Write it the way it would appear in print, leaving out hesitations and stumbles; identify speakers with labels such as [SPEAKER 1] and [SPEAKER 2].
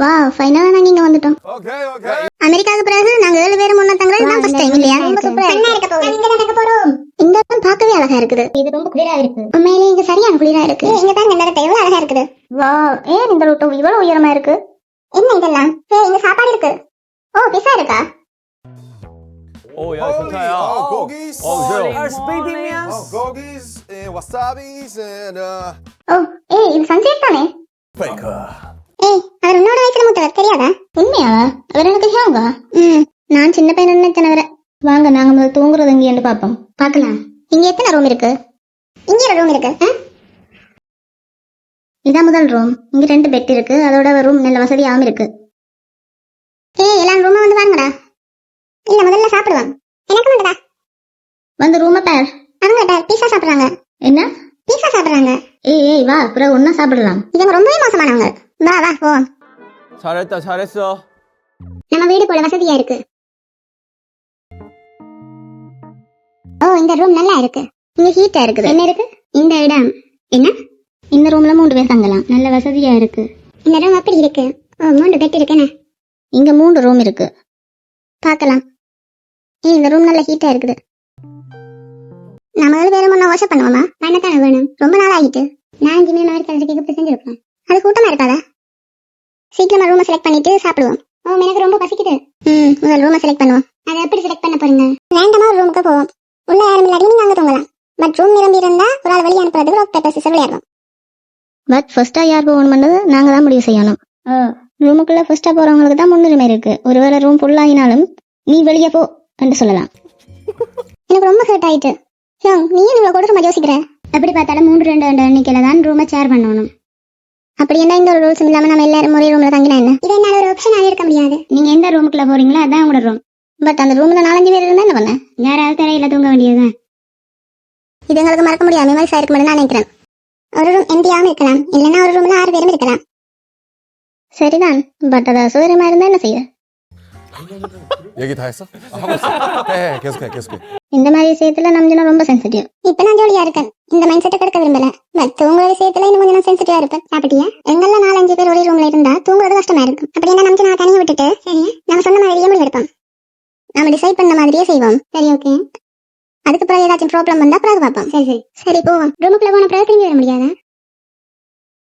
[SPEAKER 1] வா ஃபைனலா நாங்க இங்க வந்துட்டோம்.
[SPEAKER 2] Okay, okay.
[SPEAKER 1] அமெரிக்காவுக்கு பிறகு நாங்க 7 பேரும் ஒண்ணா தங்குறது தான் ஃபர்ஸ்ட் டைம் இல்லையா? ரொம்ப சூப்பரா இருக்க போகுது. இங்க நடக்க போறோம். இந்த இடம் பார்க்கவே அழகா இருக்குது. இது ரொம்ப குளிரா இருக்கு. உண்மையிலேயே இங்க சரியான குளிரா இருக்கு. இங்க பாருங்க இந்த இடம் எவ்வளவு அழகா இருக்குது. வா ஏன் இந்த ரூட் இவ்வளவு உயரமா இருக்கு? என்ன இதெல்லாம்? இங்க சாப்பாடு இருக்கு. ஓ பிஸா இருக்கா?
[SPEAKER 2] Oh, ja, 좋다, ja.
[SPEAKER 3] Gogies.
[SPEAKER 2] 좋아요.
[SPEAKER 4] baby meals.
[SPEAKER 3] Gogies and wasabis and
[SPEAKER 1] ஓ இது சன்செட் தானே?
[SPEAKER 3] Baker.
[SPEAKER 1] அவர் உன்னோட வயசுல மூத்தவர் தெரியாதா? உண்மையா? அவர் எனக்கு ஹியாங்கா? நான் சின்ன பையன் நினைச்சேன் அவரை. வாங்க நாங்க முதல்ல தூங்குறது எங்கன்னு பாப்போம். பார்க்கலாம். இங்க எத்தனை ரூம் இருக்கு? இங்க ஒரு ரூம் இருக்கு. இதான் முதல் ரூம். இங்க 2 பெட் இருக்கு. அதோட ரூம் நல்ல வசதியாவும் இருக்கு. எல்லாம் ரூமா வந்து வாங்கடா. இல்ல முதல்ல சாப்பிடுவாங்க. எனக்கு மட்டும்டா. வந்து ரூமை பார். அவங்க பீஸா சாப்பிடுறாங்க. என்ன? பீஸா சாப்பிடுறாங்க. ஏய் வா அப்புறம் ஒண்ணா சாப்பிடலாம். இவங்க ரொம்பவே மோசமானவங்க. வா வா போ.
[SPEAKER 2] 잘했다, 잘했어.
[SPEAKER 1] நம்ம வீடு போல வசதியா இருக்கு. ஓ இந்த ரூம் நல்லா இருக்கு. இங்க ஹீட்டா இருக்குது. என்ன இருக்கு? இந்த இடம் என்ன? இந்த ரூம்ல 3 பேர் தங்கலாம். நல்ல வசதியா இருக்கு. இந்த ரூம் அப்படி இருக்கு. ஓ 3 பெட் இருக்குனே. இங்க 3 ரூம் இருக்கு. பார்க்கலாம். இந்த ரூம் நல்ல ஹீட்டா இருக்குது. நம்ம வேற ஒண்ணா வாஷ் பண்ணுவோமா? பண்ணத்தானே வேணும். ரொம்ப நாள் ஆகிட்டு. நான் 5 மணி நேரம் கழிச்சு செஞ்சிருப்பேன். அது கூட்டமா இருக்காதா? சீக்கிரமா ரூமை செலக்ட் பண்ணிட்டு சாப்பிடுவோம். ஓ எனக்கு ரொம்ப பசிக்குது. முதல்ல ரூமை செலக்ட் பண்ணுவோம். அதை எப்படி செலக்ட் பண்ண போறீங்க? ரேண்டமா ஒரு ரூமுக்கு போவோம். உள்ள யாரும் இல்லாட்டி நீங்க அங்க தூங்கலாம். பட் ரூம் நிரம்பி இருந்தா ஒரு ஆள் வெளியே அனுப்புறதுக்கு ராக் பேப்பர் சிசர் விளையாடலாம். பட் ஃபர்ஸ்டா யார் போகணும் பண்ணது நாங்க தான் முடிவு செய்யணும். ரூமுக்குள்ள ஃபர்ஸ்டா போறவங்களுக்கு தான் முன்னுரிமை இருக்கு. ஒருவேளை ரூம் ஃபுல் ஆகினாலும் நீ வெளியே போ என்று சொல்லலாம். எனக்கு ரொம்ப ஹர்ட் ஆயிட்டு. நீ இவ்வளவு கொடூரமா யோசிக்கிற? அப்படி பார்த்தாலும் 3-2 எண்ணிக்கையில தான் ரூமை ஷேர் பண்ணணும். அப்படி என்ன இந்த ஒரு ரூல்ஸும் இல்லாம நம்ம எல்லாரும் ஒரே ரூம்ல தங்கினா என்ன? இது என்னால ஒரு ஆப்ஷனாவே இருக்க முடியாது. நீங்க எந்த ரூமுக்குள்ள போறீங்களோ அதான் உங்களோட ரூம். பட் அந்த ரூம்ல 4-5 பேர் இருந்தா என்ன பண்ண? யாராவது தரையில தூங்க வேண்டியதுதான். இது எங்களுக்கு மறக்க முடியாம மெமரிஸா இருக்கும் நான் நினைக்கிறேன். ஒரு ரூம் எம்டியாவும் இருக்கலாம். இல்லைன்னா ஒரு ரூம்ல 6 பேரும் இருக்கலாம். சரிதான். பட் அது அசௌகரியமா இருந்தா என்ன செய்ய?
[SPEAKER 3] 얘기 다 했어? 하고 있어. 해, 계속해.
[SPEAKER 1] இந்த மாதிரி விஷயத்துல நம்ம ரொம்ப சென்சிட்டிவ். இப்ப நான் ஜோலியா இருக்கேன். இந்த மைண்ட் செட்டை கெடுக்க விரும்பல. பட் தூங்குற விஷயத்துல இன்னும் கொஞ்சம் சென்சிட்டிவா இருப்பேன். அப்படியா? எங்கெல்லாம் 4-5 பேர் ஒரே ரூம்ல இருந்தா தூங்குறது கஷ்டமா இருக்கும். அப்படி என்ன நம்ம நான் தனியா விட்டுட்டு சரியா நம்ம சொன்ன மாதிரியே முடிவு எடுப்போம். நம்ம டிசைட் பண்ண மாதிரியே செய்வோம். சரி ஓகே. அதுக்கு பிறகு ஏதாச்சும் ப்ராப்ளம் வந்தா பிறகு பார்ப்போம். சரி போவோம். ரூமுக்குள்ள போன பிறகு திரும்பி வர முடியாதா?